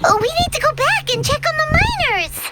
Oh, we need to go back and check on the miners.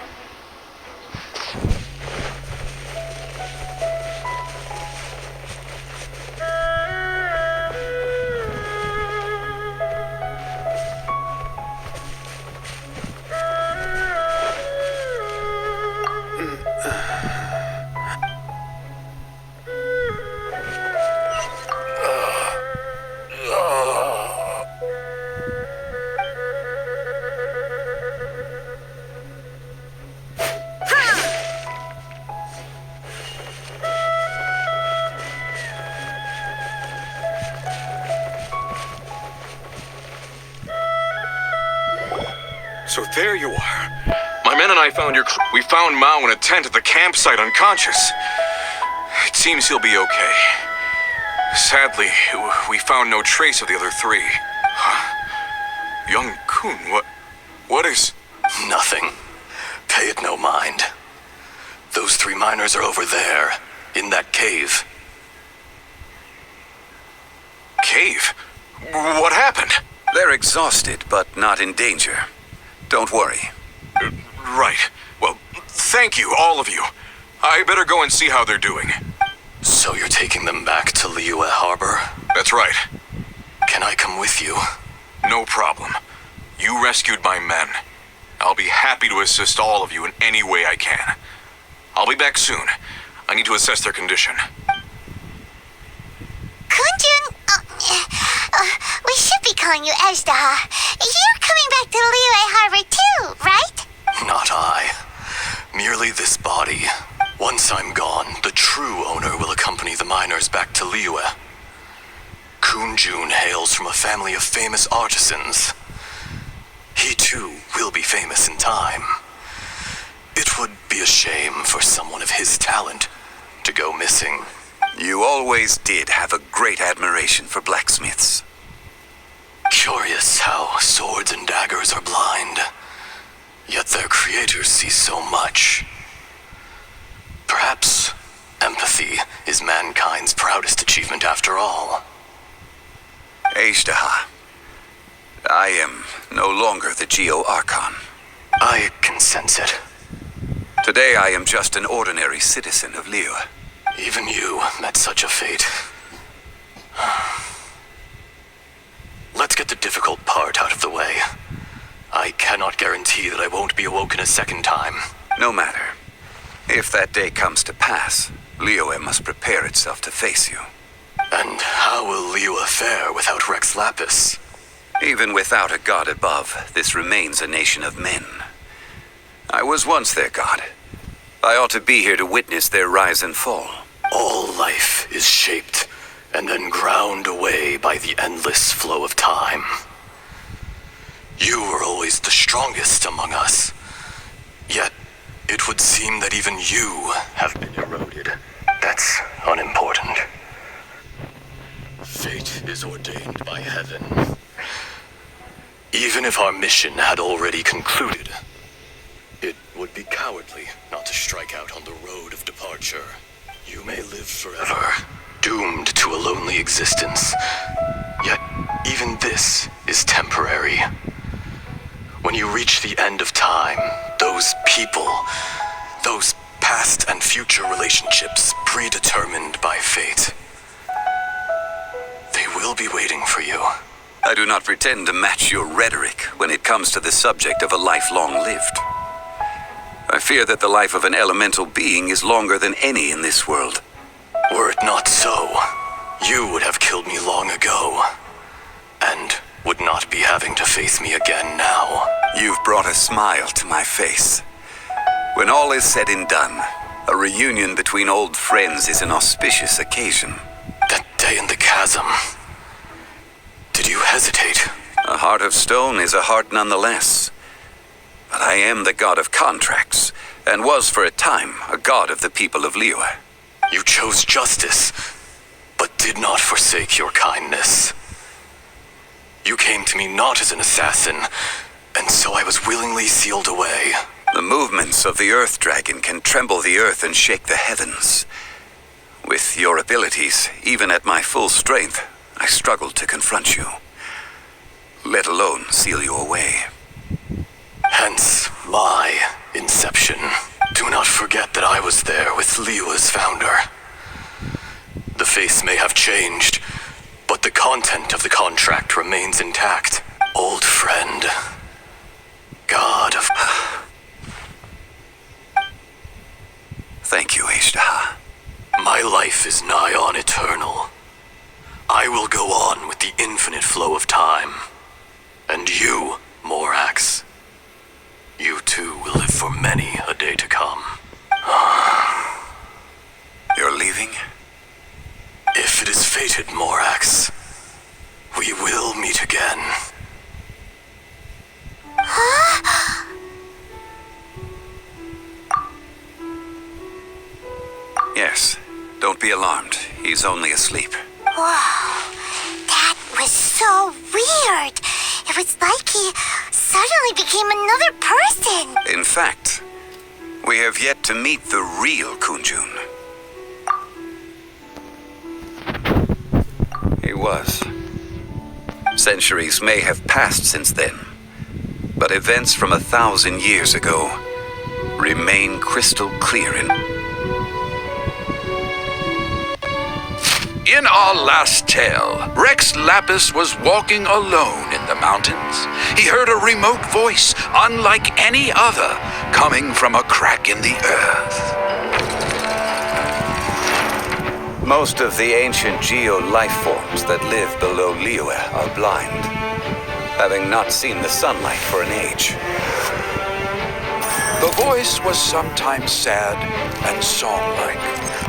So there you are. My men and I found your we found Mao in a tent at the campsite unconscious. It seems he'll be okay. Sadly, we found no trace of the other three. Young Kun, what is... Nothing. Pay it no mind. Those 3 miners are over there, in that cave. Cave? What happened? They're exhausted, but not in danger. Don't worry. Right. Well, thank you, all of you. I better go and see how they're doing. So you're taking them back to Liyue Harbor? That's right. Can I come with you? No problem. You rescued my men. I'll be happy to assist all of you in any way I can. I'll be back soon. I need to assess their condition. Kunjun, we should be calling you Azhdaha. You're coming back to Liyue Harbor too, right? Not I. Merely this body. Once I'm gone, the true owner will accompany the miners back to Liyue. Kunjun hails from a family of famous artisans. He too will be famous in time. It would be a shame for someone of his talent to go missing. You always did have a great admiration for blacksmiths. Curious how swords and daggers are blind, yet their creators see so much. Perhaps empathy is mankind's proudest achievement after all. Azhdaha, I am no longer the Geo-Archon. I can sense it. Today I am just an ordinary citizen of Liyue. Even you met such a fate. Let's get the difficult part out of the way. I cannot guarantee that I won't be awoken a second time. No matter. If that day comes to pass, Liyue must prepare itself to face you. And how will Liyue fare without Rex Lapis? Even without a god above, this remains a nation of men. I was once their god. I ought to be here to witness their rise and fall. All life is shaped and then ground away by the endless flow of time. You were always the strongest among us. Yet, it would seem that even you have been eroded. That's unimportant. Fate is ordained by heaven. Even if our mission had already concluded, it would be cowardly not to strike out on the road of departure. You may live forever, doomed to a lonely existence. Yet, even this is temporary. When you reach the end of time, those people, those past and future relationships predetermined by fate, they will be waiting for you. I do not pretend to match your rhetoric when it comes to the subject of a life long lived. I fear that the life of an elemental being is longer than any in this world. Were it not so, you would have killed me long ago, and would not be having to face me again now. You've brought a smile to my face. When all is said and done, a reunion between old friends is an auspicious occasion. That day in the chasm, did you hesitate? A heart of stone is a heart nonetheless. But I am the god of contracts, and was for a time a god of the people of Liyue. You chose justice, but did not forsake your kindness. You came to me not as an assassin, and so I was willingly sealed away. The movements of the Earth Dragon can tremble the earth and shake the heavens. With your abilities, even at my full strength, I struggled to confront you, let alone seal you away. there with Liyue's founder. The face may have changed, but the content of the contract remains intact. Old friend. God of... Thank you, Azhdaha. My life is nigh on eternal. I will go on with the infinite flow of time. And you, Morax, you too will live for many a day to come. You're leaving? If it is fated, Morax, we will meet again. Yes. Don't be alarmed. He's only asleep. Wow, that was so weird. It was like he suddenly became another person. In fact, we have yet to meet the real Kunjun. He was. Centuries may have passed since then, but events from 1,000 years ago remain crystal clear In our last tale, Rex Lapis was walking alone in the mountains. He heard a remote voice, unlike any other, coming from a crack in the earth. Most of the ancient geo-life forms that live below Liyue are blind, having not seen the sunlight for an age. The voice was sometimes sad and song-like.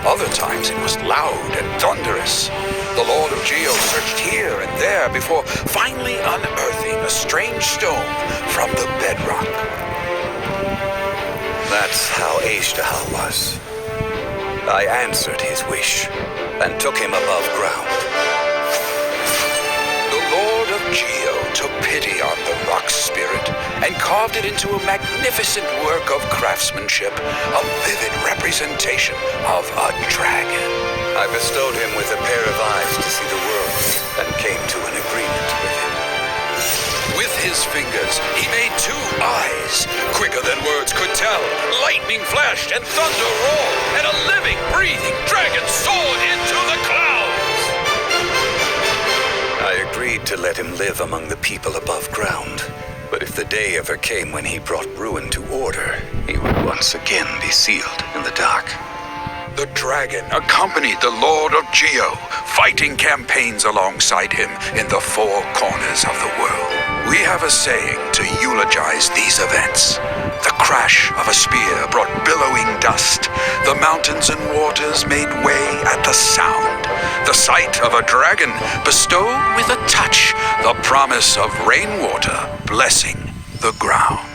Other times it was loud and thunderous. The Lord of Geo searched here and there before finally unearthing a strange stone from the bedrock. That's how Azhdaha was. I answered his wish and took him above ground. The Lord of Geo took pity on the rock spirit and carved it into a magnificent work of craftsmanship, a vivid representation of a dragon. I bestowed him with a pair of eyes to see the world and came to an agreement with him. With his fingers, he made 2 eyes, quicker than words could tell. Lightning flashed and thunder roared, and a living, breathing dragon soared into the clouds. I agreed to let him live among the people above ground. But if the day ever came when he brought ruin to order, he would once again be sealed in the dark. The dragon accompanied the Lord of Geo, fighting campaigns alongside him in the 4 corners of the world. We have a saying to eulogize these events. The crash of a spear brought billowing dust. The mountains and waters made way at the sound. The sight of a dragon bestowed with a touch the promise of rainwater blessing the ground.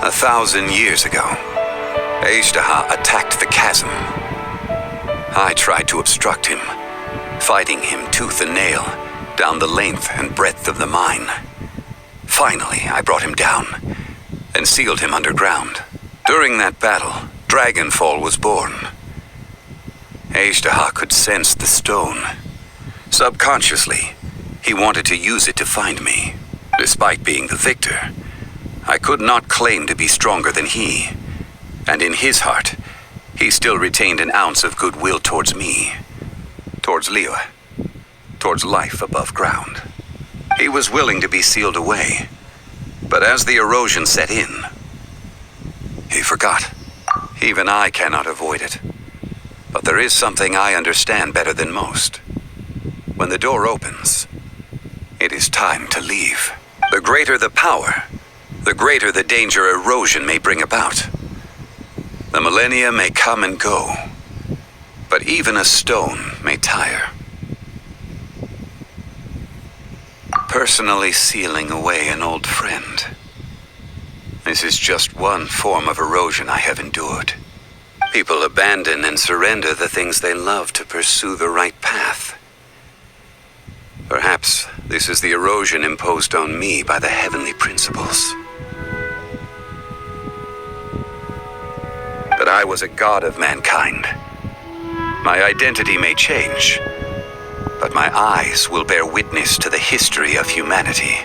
A 1,000 years ago, Azhdaha attacked the chasm. I tried to obstruct him, fighting him tooth and nail down the length and breadth of the mine. Finally, I brought him down and sealed him underground. During that battle, Dragonfall was born. Azhdaha could sense the stone. Subconsciously, he wanted to use it to find me. Despite being the victor, I could not claim to be stronger than he. And in his heart, he still retained an ounce of goodwill towards me, towards Liyue, towards life above ground. He was willing to be sealed away, but as the erosion set in, he forgot. Even I cannot avoid it. But there is something I understand better than most. When the door opens, it is time to leave. The greater the power, the greater the danger erosion may bring about. The millennia may come and go, but even a stone may tire. Personally sealing away an old friend. This is just one form of erosion I have endured. People abandon and surrender the things they love to pursue the right path. Perhaps this is the erosion imposed on me by the heavenly principles. I was a god of mankind. My identity may change, but my eyes will bear witness to the history of humanity.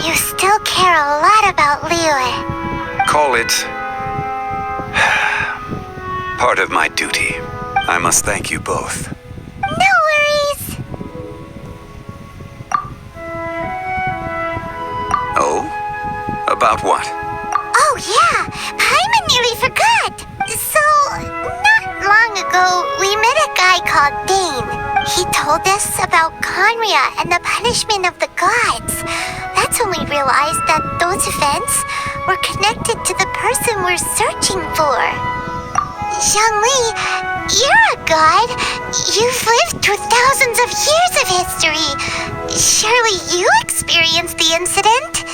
You still care a lot about Liyue. Call it part of my duty. I must thank you both. No worries. Oh? About what? Oh yeah, Paimon nearly forgot. So, not long ago, we met a guy called Dane. He told us about Conria and the punishment of the gods. That's when we realized that those events were connected to the person we're searching for. Zhongli, you're a god. You've lived through thousands of years of history. Surely you experienced the incident?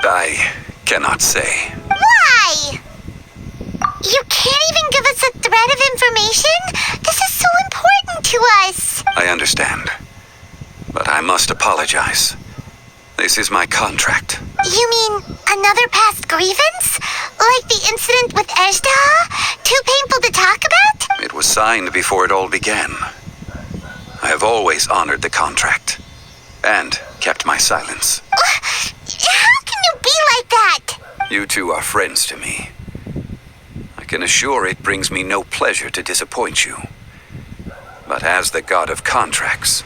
I cannot say. Why? You can't even give us a thread of information? This is so important to us. I understand. But I must apologize. This is my contract. You mean another past grievance? Like the incident with Azhdaha? Too painful to talk about? It was signed before it all began. I have always honored the contract. And kept my silence. How can you be like that? You two are friends to me. I can assure it brings me no pleasure to disappoint you. But as the god of contracts,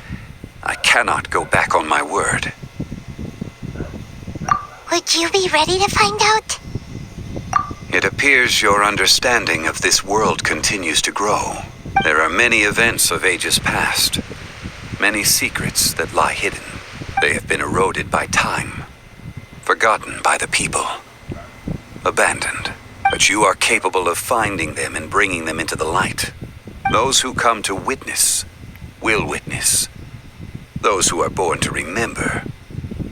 I cannot go back on my word. Would you be ready to find out? It appears your understanding of this world continues to grow. There are many events of ages past, many secrets that lie hidden. They have been eroded by time, forgotten by the people, abandoned. But you are capable of finding them and bringing them into the light. Those who come to witness will witness. Those who are born to remember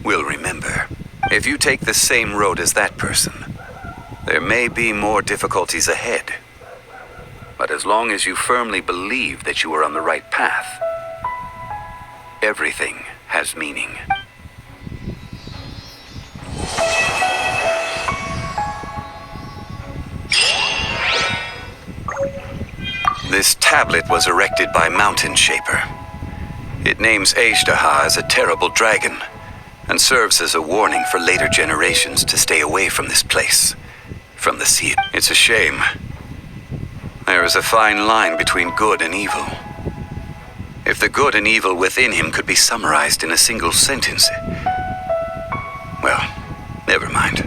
will remember. If you take the same road as that person, there may be more difficulties ahead. But as long as you firmly believe that you are on the right path, everything has meaning. This tablet was erected by Mountain Shaper. It names Azhdaha as a terrible dragon, and serves as a warning for later generations to stay away from this place, from the sea. It's a shame. There is a fine line between good and evil. If the good and evil within him could be summarized in a single sentence, well, never mind.